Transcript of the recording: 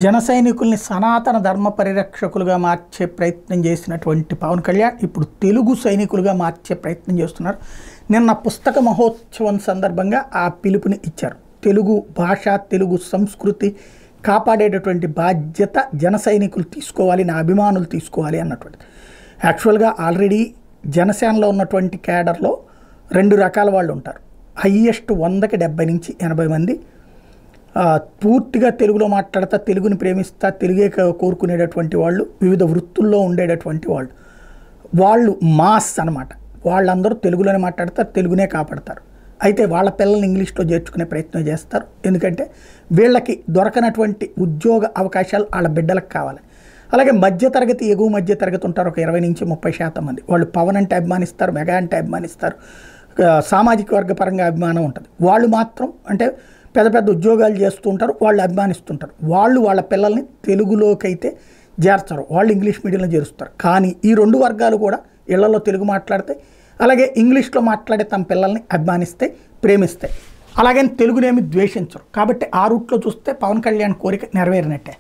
జన సైనికుల్ని సనాతన ధర్మ పరిరక్షకులుగా మార్చే ప్రయత్నం చేసినటువంటి పవన్ కళ్యాణ్ ఇప్పుడు తెలుగు సైనికులుగా మార్చే ప్రయత్నం చేస్తున్నారు. నిన్న పుస్తక మహోత్సవం సందర్భంగా ఆ పిలుపుని ఇచ్చారు. తెలుగు భాష, తెలుగు సంస్కృతి కాపాడేటటువంటి బాధ్యత జన సైనికులు తీసుకోవాలి, నా అభిమానులు తీసుకోవాలి అన్నటువంటిది. యాక్చువల్గా ఆల్రెడీ జనసేనలో ఉన్నటువంటి క్యాడర్లో రెండు రకాల వాళ్ళు ఉంటారు. హయ్యెస్ట్ 100కి 70 నుంచి 80 మంది పూర్తిగా తెలుగులో మాట్లాడతా, తెలుగుని ప్రేమిస్తా, తెలుగే కోరుకునేటటువంటి వాళ్ళు, వివిధ వృత్తుల్లో ఉండేటటువంటి వాళ్ళు మాస్ అన్నమాట. వాళ్ళందరూ తెలుగులోనే మాట్లాడతారు, తెలుగునే కాపాడతారు. అయితే వాళ్ళ పిల్లల్ని ఇంగ్లీష్లో చేర్చుకునే ప్రయత్నం చేస్తారు. ఎందుకంటే వీళ్ళకి దొరకనటువంటి ఉద్యోగ అవకాశాలు వాళ్ళ బిడ్డలకు కావాలి. అలాగే మధ్యతరగతి, ఎగువ మధ్యతరగతి ఉంటారు, ఒక 20 నుంచి 30% మంది. వాళ్ళు పవన్ అంటే అభిమానిస్తారు, మెగా అంటే అభిమానిస్తారు, సామాజిక వర్గ పరంగా అభిమానం ఉంటుంది. వాళ్ళు మాత్రం అంటే పెద్ద పెద్ద ఉద్యోగాలు చేస్తూ ఉంటారు, వాళ్ళు అభిమానిస్తుంటారు. వాళ్ళు వాళ్ళ పిల్లల్ని తెలుగులోకి అయితే చేర్చరు, వాళ్ళు ఇంగ్లీష్ మీడియంలో చేరుస్తారు. కానీ ఈ రెండు వర్గాలు కూడా ఇళ్లలో తెలుగు మాట్లాడితే, అలాగే ఇంగ్లీష్లో మాట్లాడే తమ పిల్లల్ని అభిమానిస్తే, ప్రేమిస్తాయి. అలాగని తెలుగునేమి ద్వేషించరు. కాబట్టి ఆ రూట్లో చూస్తే పవన్ కళ్యాణ్ కోరిక నెరవేరినట్టే.